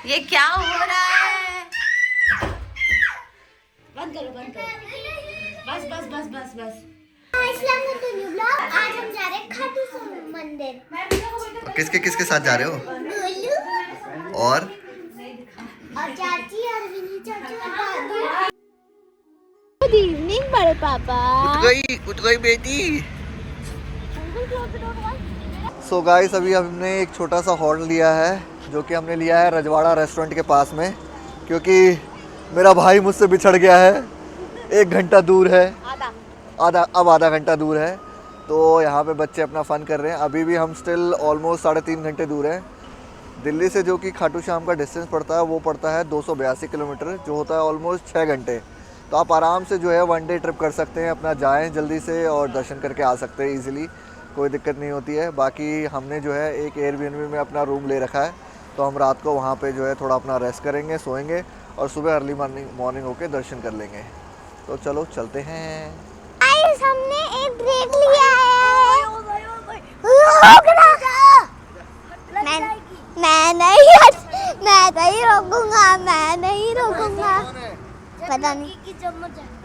ये क्या हो रहा है? बंद करो बंद करो। बस बस बस बस बस। आज हम जा रहे हैं खाटू श्याम मंदिर। किसके किसके साथ जा रहे हो? गोलू और चाची और विनी चाची और दादू। गुड इवनिंग बड़े पापा। उठ गई बेटी। सो गाइस अभी हमने एक छोटा सा हॉल्ट लिया है जो कि हमने लिया है रजवाड़ा रेस्टोरेंट के पास में, क्योंकि मेरा भाई मुझसे बिछड़ गया है। 1 घंटा दूर है, आधा घंटा दूर है। तो यहाँ पे बच्चे अपना फ़न कर रहे हैं। अभी भी हम स्टिल ऑलमोस्ट 3.5 घंटे दूर हैं दिल्ली से। जो कि खाटू श्याम का डिस्टेंस पड़ता है वो पड़ता है 282 किलोमीटर, जो होता है ऑलमोस्ट 6 घंटे। तो आप आराम से जो है 1 डे ट्रिप कर सकते हैं, अपना जाएं जल्दी से और दर्शन करके आ सकते हैं ईजिली, कोई दिक्कत नहीं होती है। बाकी हमने जो है एक एयरबीएनबी में अपना रूम ले रखा है, तो हम रात को वहाँ पे जो है थोड़ा अपना रेस्ट करेंगे, सोएंगे और सुबह अर्ली मॉर्निंग होके दर्शन कर लेंगे। तो चलो चलते हैं। गाइस हमने एक ब्रेक लिया है। मैं नहीं रोकूंगा, मैं नहीं रोकूंगा। पता नहीं कि चम्मच जाएगा।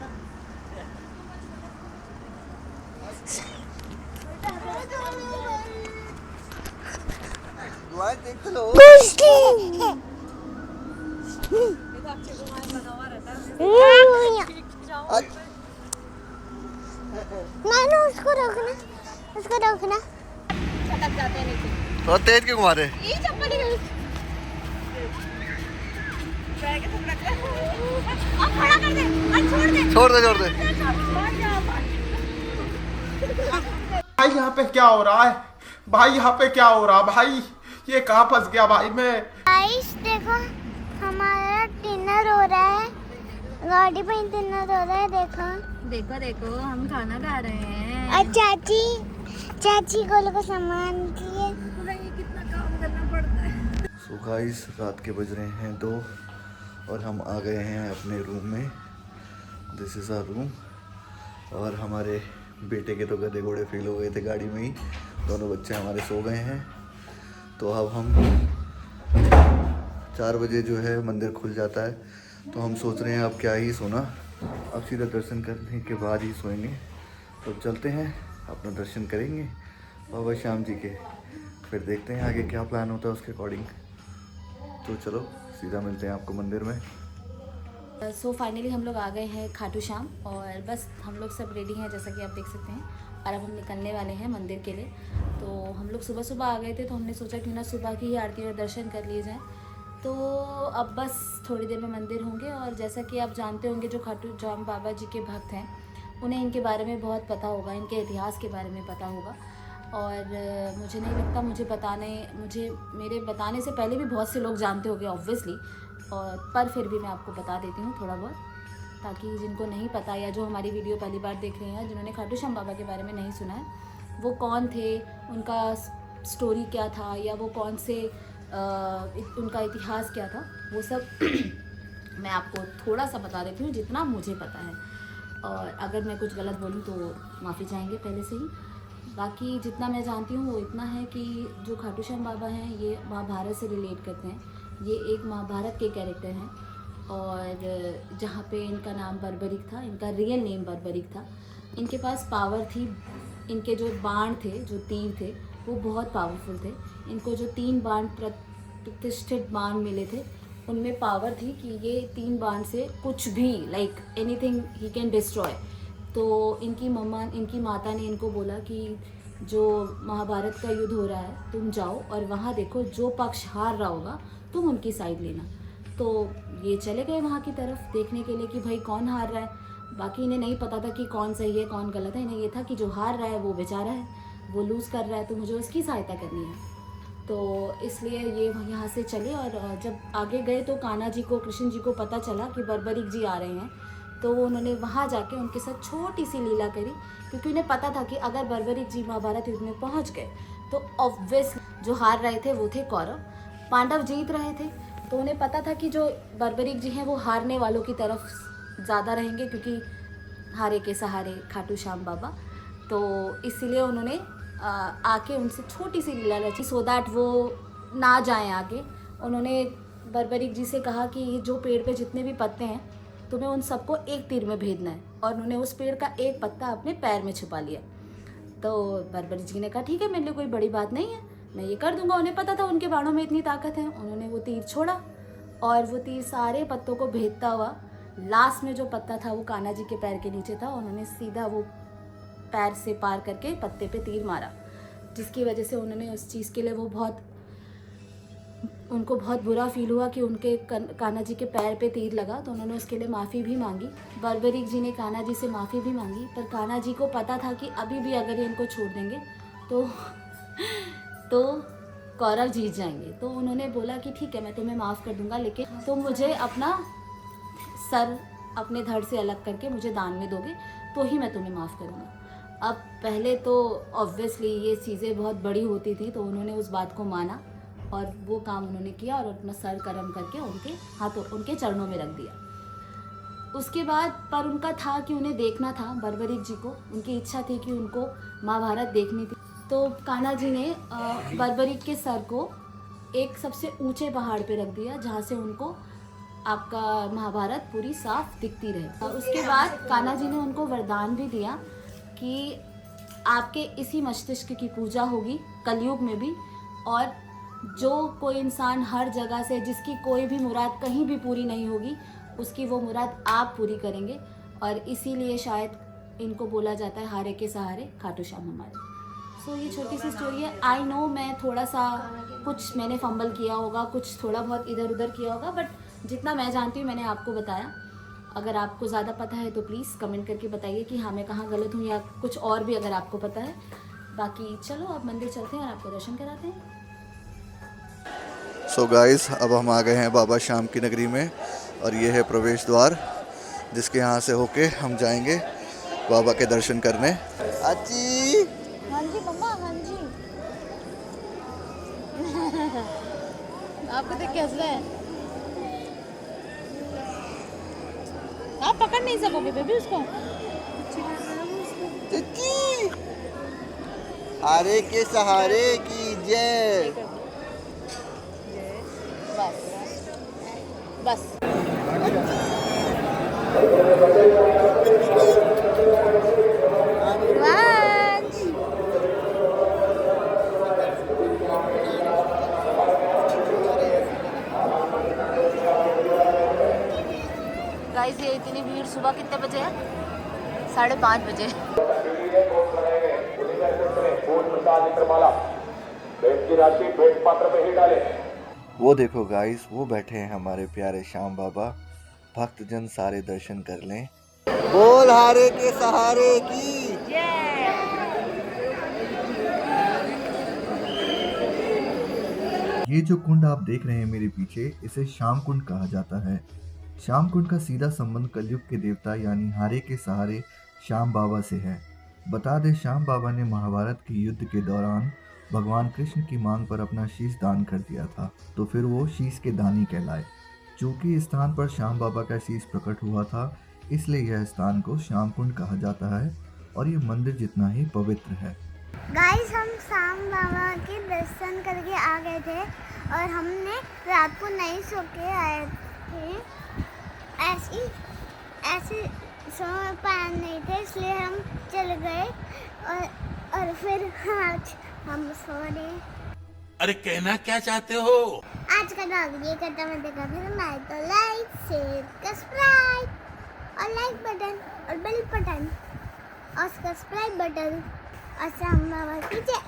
देख लो। नानू उसको रोकना, उसको रोकना। छटक जाते हैं नीचे। और तेज क्यों घुमा रहे? ये चप्पल ही गई। अब खड़ा कर दे और छोड़ दे। छोड़ दे। भाई यहाँ पे क्या हो रहा है? भाई यहाँ पे क्या हो रहा है? भाई ये कहाँ फंस गया भाई मैं? गाइस देखो हमारा डिनर हो रहा है, गाड़ी पे डिनर हो रहा है। देखो देखो हम खाना खा रहे हैं। और चाची गोलू को सामान दिए। कितना काम करना पड़ता है। सो गाइस रात के बज रहे हैं 2 और हम आ गए हैं अपने रूम में। This is our room. और हमारे बेटे के तो गधे घोड़े फील हो गए थे गाड़ी में ही, दोनों बच्चे हमारे सो गए हैं। तो अब हम 4 बजे जो है मंदिर खुल जाता है, तो हम सोच रहे हैं अब क्या ही सोना, अब सीधा दर्शन करने के बाद ही सोएंगे। तो चलते हैं अपना दर्शन करेंगे बाबा श्याम जी के, फिर देखते हैं आगे क्या प्लान होता है उसके अकॉर्डिंग। तो चलो सीधा मिलते हैं आपको मंदिर में। सो फाइनली हम लोग आ गए हैं खाटू श्याम और बस हम लोग सब रेडी हैं जैसा कि आप देख सकते हैं। और अब हम निकलने वाले हैं मंदिर के लिए। तो हम लोग सुबह सुबह आ गए थे, तो हमने सोचा क्यों ना सुबह की ही आरती और दर्शन कर लिए जाएँ। तो अब बस थोड़ी देर में मंदिर होंगे। और जैसा कि आप जानते होंगे जो खाटू श्याम बाबा जी के भक्त हैं उन्हें इनके बारे में बहुत पता होगा, इनके इतिहास के बारे में पता होगा। और मुझे नहीं लगता मेरे बताने से पहले भी बहुत से लोग जानते होंगे ऑब्वियसली, और पर फिर भी मैं आपको बता देती हूँ थोड़ा बहुत, ताकि जिनको नहीं पता या जो हमारी वीडियो पहली बार देख रहे हैं, जिन्होंने खाटू श्याम बाबा के बारे में नहीं सुना है, वो कौन थे, उनका स्टोरी क्या था, या वो कौन से उनका इतिहास क्या था, वो सब मैं आपको थोड़ा सा बता देती हूँ जितना मुझे पता है। और अगर मैं कुछ गलत बोलूँ तो माफ़ी चाहेंगे पहले से ही। बाकी जितना मैं जानती हूँ वो इतना है कि जो खाटू श्याम बाबा हैं ये महाभारत से रिलेट करते हैं। ये एक महाभारत के कैरेक्टर हैं और जहाँ पे इनका नाम बर्बरिक था, इनका रियल नेम बर्बरिक था। इनके पास पावर थी, इनके जो बाण थे, जो तीर थे, वो बहुत पावरफुल थे। इनको जो 3 बाण प्रतिष्ठित बाण मिले थे उनमें पावर थी कि ये 3 बाण से कुछ भी like anything he can destroy. तो इनकी माता ने इनको बोला कि जो महाभारत का युद्ध हो रहा है तुम जाओ और वहाँ देखो, जो पक्ष हार रहा होगा तुम उनकी साइड लेना। तो ये चले गए वहाँ की तरफ देखने के लिए कि भाई कौन हार रहा है। बाकी इन्हें नहीं पता था कि कौन सही है कौन गलत है, इन्हें ये था कि जो हार रहा है वो बेचारा है, वो लूज़ कर रहा है, तो मुझे उसकी सहायता करनी है। तो इसलिए ये यहाँ से चले। और जब आगे गए तो कान्हा जी को, कृष्ण जी को पता चला कि बर्बरिक जी आ रहे हैं, तो उन्होंने वहाँ जाके उनके साथ छोटी सी लीला करी, क्योंकि उन्हें पता था कि अगर बर्बरिक जी महाभारत युद्ध में पहुँच गए तो ऑब्वियस जो हार रहे थे वो थे कौरव, पांडव जीत रहे थे। तो उन्हें पता था कि जो बर्बरिक जी हैं वो हारने वालों की तरफ ज़्यादा रहेंगे, क्योंकि हारे के सहारे खाटू श्याम बाबा। तो इसीलिए उन्होंने आके उनसे छोटी सी लीला रची, सो दैट वो ना जाएं आगे। उन्होंने बर्बरीक जी से कहा कि जो पेड़ पे जितने भी पत्ते हैं तुम्हें उन सबको एक तीर में भेदना है, और उन्होंने उस पेड़ का एक पत्ता अपने पैर में छुपा लिया। तो बर्बरीक जी ने कहा ठीक है, मेरे लिए कोई बड़ी बात नहीं है, मैं ये कर दूंगा। उन्हें पता था उनके बाणों में इतनी ताकत है। उन्होंने वो तीर छोड़ा और वो तीर सारे पत्तों को भेदता हुआ लास्ट में जो पत्ता था वो कान्हा जी के पैर के नीचे था। उन्होंने सीधा वो पैर से पार करके पत्ते पे तीर मारा, जिसकी वजह से उन्होंने उस चीज़ के लिए उनको बहुत बुरा फील हुआ कि उनके कान्हा जी के पैर पे तीर लगा। तो उन्होंने उसके लिए माफ़ी भी मांगी। बर्बरीक जी ने कान्हा जी से माफ़ी भी मांगी, पर कान्हा जी को पता था कि अभी भी अगर ये इनको छोड़ देंगे तो कौरव जीत जाएंगे। तो उन्होंने बोला कि ठीक है, मैं तुम्हें माफ़ कर दूंगा, लेकिन तुम मुझे अपना सर अपने धड़ से अलग करके मुझे दान में दोगे तो ही मैं तुम्हें माफ़ करूँगा। अब पहले तो ऑब्वियसली ये चीज़ें बहुत बड़ी होती थी, तो उन्होंने उस बात को माना और वो काम उन्होंने किया और अपना सर कर्म करके उनके चरणों में रख दिया। उसके बाद पर उनका था कि उन्हें देखना था बर्बरीक जी को, उनकी इच्छा थी कि उनको महाभारत देखनी थी। तो कान्हा जी ने बर्बरीक के सर को एक सबसे ऊंचे पहाड़ पे रख दिया, जहाँ से उनको आपका महाभारत पूरी साफ दिखती रहे। और उसके बाद कान्हा जी ने उनको वरदान भी दिया कि आपके इसी मस्तिष्क की पूजा होगी कलयुग में भी, और जो कोई इंसान हर जगह से जिसकी कोई भी मुराद कहीं भी पूरी नहीं होगी, उसकी वो मुराद आप पूरी करेंगे। और इसीलिए शायद इनको बोला जाता है हारे के सहारे खाटू श्याम हमारे। सो ये छोटी सी स्टोरी है। आई नो मैं थोड़ा सा कुछ मैंने फंबल किया होगा, कुछ थोड़ा बहुत इधर उधर किया होगा, बट जितना मैं जानती हूँ मैंने आपको बताया। अगर आपको ज़्यादा पता है तो प्लीज़ कमेंट करके बताइए कि हाँ मैं कहाँ गलत हूँ, या कुछ और भी अगर आपको पता है। बाकी चलो अब मंदिर चलते हैं और आपको दर्शन कराते हैं। सो गाइस, अब हम आ गए हैं बाबा श्याम की नगरी में, और ये है प्रवेश द्वार जिसके यहाँ से होके हम जाएंगे बाबा के दर्शन करने। आची हाँ जी मम्मा, हाँ जी। आपको देख कैसा है? आप पकड़ नहीं सकोगे बेबी उसको। हारे के सहारे की जय। बस गाइस, ये इतनी भीड़ सुबह कितने बजे है? 5:30 बजे। वो देखो गाइस, वो बैठे हैं हमारे प्यारे श्याम बाबा। भक्तजन सारे दर्शन कर लें। बोल हारे के सहारे की। ये जो कुंड आप देख रहे हैं मेरे पीछे, इसे श्याम कुंड कहा जाता है। श्याम कुंड का सीधा संबंध कलयुग के देवता यानी हारे के सहारे श्याम बाबा से है। बता दें, श्याम बाबा ने महाभारत के युद्ध के दौरान भगवान कृष्ण की मांग पर अपना शीश दान कर दिया था, तो फिर वो शीश के दानी कहलाए। चूंकि इस स्थान पर श्याम बाबा का शीश प्रकट हुआ था, इसलिए यह स्थान को श्याम कुंड कहा जाता है, और ये मंदिर जितना ही पवित्र है। गाइस, हम श्याम बाबा के दर्शन करके आ गए थे और हमने रात को नहीं सो के आए थे। ऐसे सो पाए नहीं थे, इसलिए हम चल गए और फिर आज हम सो रहे। अरे कहना क्या चाहते हो? आज का ब्लॉग ये खत्म होगा, फिर मैं तो लाइक शेयर सब्सक्राइब और लाइक बटन और बेल बटन और सब्सक्राइब बटन और श्याम बाबा की जय।